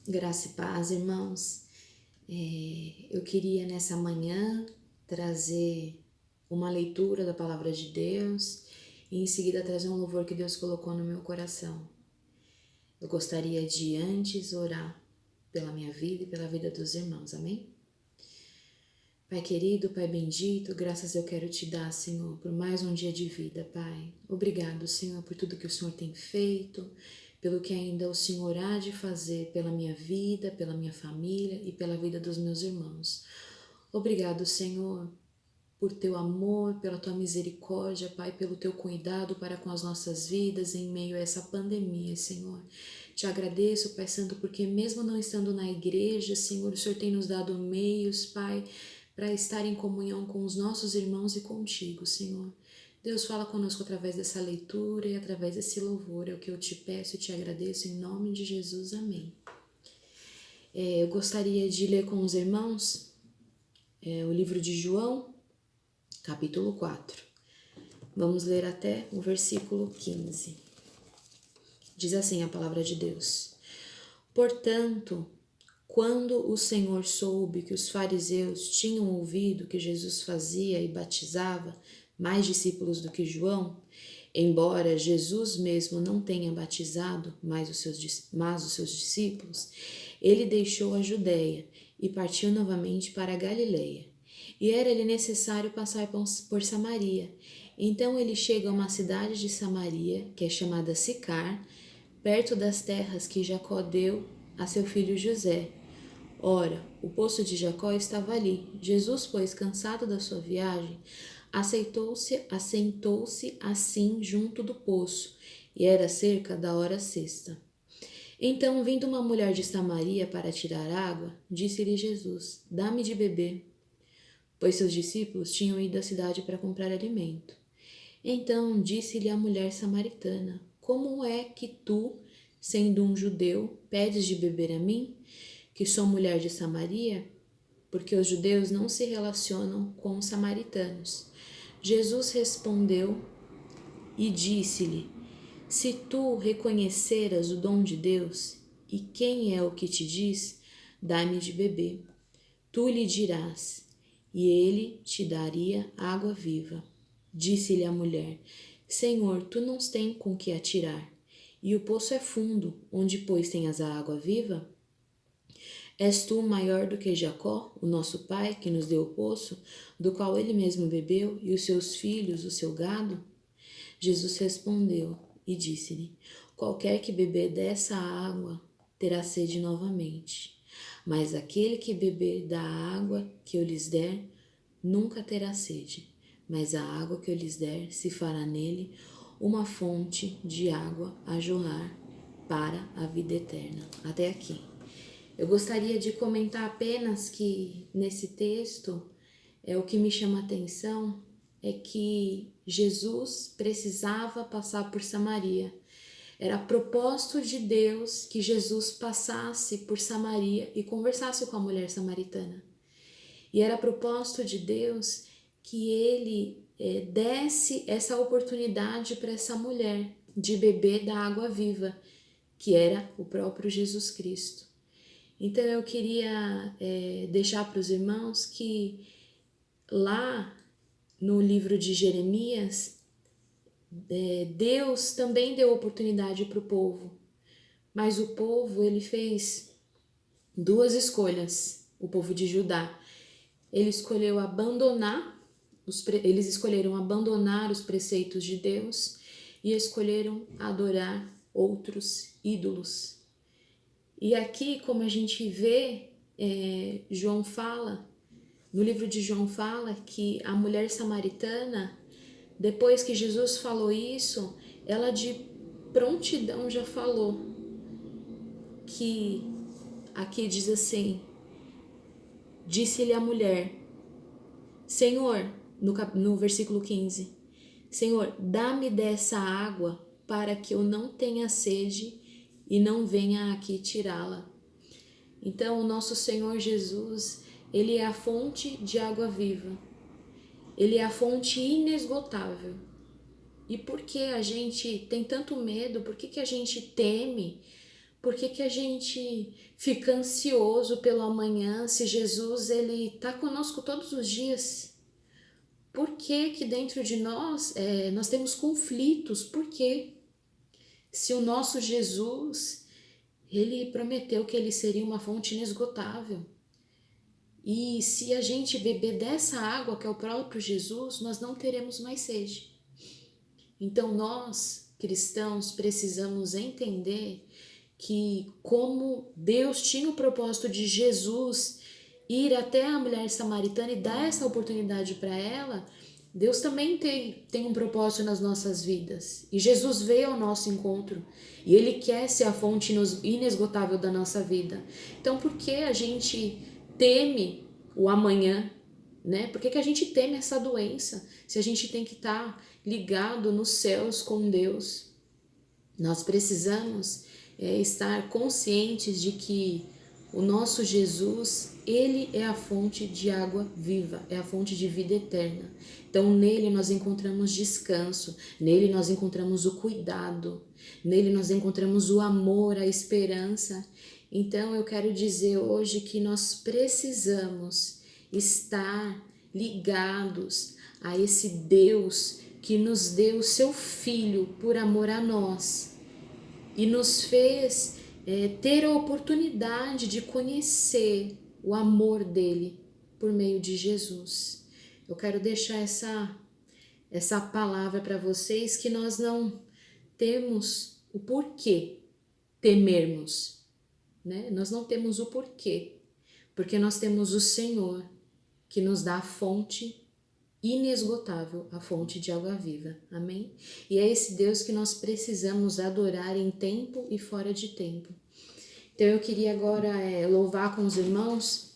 Graça e paz, irmãos. Eu queria nessa manhã trazer uma leitura da palavra de Deus e em seguida trazer um louvor que Deus colocou no meu coração. Eu gostaria de antes orar pela minha vida e pela vida dos irmãos, amém? Pai querido, Pai bendito, graças eu quero te dar, Senhor, por mais um dia de vida, Pai. Obrigado, Senhor, por tudo que o Senhor tem feito, pelo que ainda o Senhor há de fazer pela minha vida, pela minha família e pela vida dos meus irmãos. Obrigado, Senhor, por teu amor, pela tua misericórdia, Pai, pelo teu cuidado para com as nossas vidas em meio a essa pandemia, Senhor. Te agradeço, Pai Santo, porque mesmo não estando na igreja, Senhor, o Senhor tem nos dado meios, Pai, para estar em comunhão com os nossos irmãos e contigo, Senhor. Deus, fala conosco através dessa leitura e através desse louvor. É o que eu te peço e te agradeço em nome de Jesus. Amém. Eu gostaria de ler com os irmãos o livro de João, capítulo 4. Vamos ler até o versículo 15. Diz assim a palavra de Deus: Portanto, quando o Senhor soube que os fariseus tinham ouvido que Jesus fazia e batizava mais discípulos do que João, embora Jesus mesmo não tenha batizado mas os seus discípulos, ele deixou a Judéia e partiu novamente para a Galileia. E era-lhe necessário passar por Samaria. Então ele chega a uma cidade de Samaria, que é chamada Sicar, perto das terras que Jacó deu a seu filho José. Ora, o poço de Jacó estava ali. Jesus, pois, cansado da sua viagem, assentou-se assim junto do poço, e era cerca da hora sexta. Então, vindo uma mulher de Samaria para tirar água, disse-lhe Jesus: Dá-me de beber, pois seus discípulos tinham ido à cidade para comprar alimento. Então disse-lhe a mulher samaritana: Como é que tu, sendo um judeu, pedes de beber a mim, que sou mulher de Samaria? Porque os judeus não se relacionam com os samaritanos. Jesus respondeu e disse-lhe: Se tu reconheceras o dom de Deus, e quem é o que te diz, dá-me de beber, tu lhe dirás, e ele te daria água viva. Disse-lhe a mulher: Senhor, tu não tens com que atirar, e o poço é fundo, onde, pois, tenhas a água viva? És tu maior do que Jacó, o nosso pai, que nos deu o poço, do qual ele mesmo bebeu, e os seus filhos, o seu gado? Jesus respondeu e disse-lhe: Qualquer que beber dessa água terá sede novamente, mas aquele que beber da água que eu lhes der nunca terá sede, mas a água que eu lhes der se fará nele uma fonte de água a jorrar para a vida eterna. Até aqui. Eu gostaria de comentar apenas que nesse texto o que me chama a atenção é que Jesus precisava passar por Samaria. Era propósito de Deus que Jesus passasse por Samaria e conversasse com a mulher samaritana. E era propósito de Deus que ele desse essa oportunidade para essa mulher de beber da água viva, que era o próprio Jesus Cristo. Então eu queria deixar para os irmãos que lá no livro de Jeremias, Deus também deu oportunidade para o povo, mas o povo ele fez duas escolhas, o povo de Judá. Eles escolheram abandonar os preceitos de Deus e escolheram adorar outros ídolos. E aqui, como a gente vê, João fala, no livro de João fala que a mulher samaritana, depois que Jesus falou isso, ela de prontidão já falou que, aqui diz assim, disse-lhe a mulher, Senhor, no versículo 15, Senhor, dá-me dessa água para que eu não tenha sede e não venha aqui tirá-la. Então, o nosso Senhor Jesus, ele é a fonte de água viva. Ele é a fonte inesgotável. E por que a gente tem tanto medo? Por que a gente teme? Por que que a gente fica ansioso pelo amanhã se Jesus ele está conosco todos os dias? Por que que dentro de nós nós temos conflitos? Por quê? Se o nosso Jesus, ele prometeu que ele seria uma fonte inesgotável. E se a gente beber dessa água que é o próprio Jesus, nós não teremos mais sede. Então nós, cristãos, precisamos entender que como Deus tinha o propósito de Jesus ir até a mulher samaritana e dar essa oportunidade para ela, Deus também tem um propósito nas nossas vidas. E Jesus veio ao nosso encontro e Ele quer ser a fonte inesgotável da nossa vida. Então por que a gente teme o amanhã? Né? Por que a gente teme essa doença? Se a gente tem que estar ligado nos céus com Deus. Nós precisamos estar conscientes de que o nosso Jesus, ele é a fonte de água viva, é a fonte de vida eterna. Então nele nós encontramos descanso, nele nós encontramos o cuidado, nele nós encontramos o amor, a esperança. Então eu quero dizer hoje que nós precisamos estar ligados a esse Deus que nos deu o seu Filho por amor a nós e nos fez ter a oportunidade de conhecer o amor dele por meio de Jesus. Eu quero deixar essa palavra para vocês, que nós não temos o porquê temermos, né? Nós não temos o porquê, porque nós temos o Senhor que nos dá a fonte inesgotável, a fonte de água viva. Amém? E é esse Deus que nós precisamos adorar em tempo e fora de tempo. Então eu queria agora louvar com os irmãos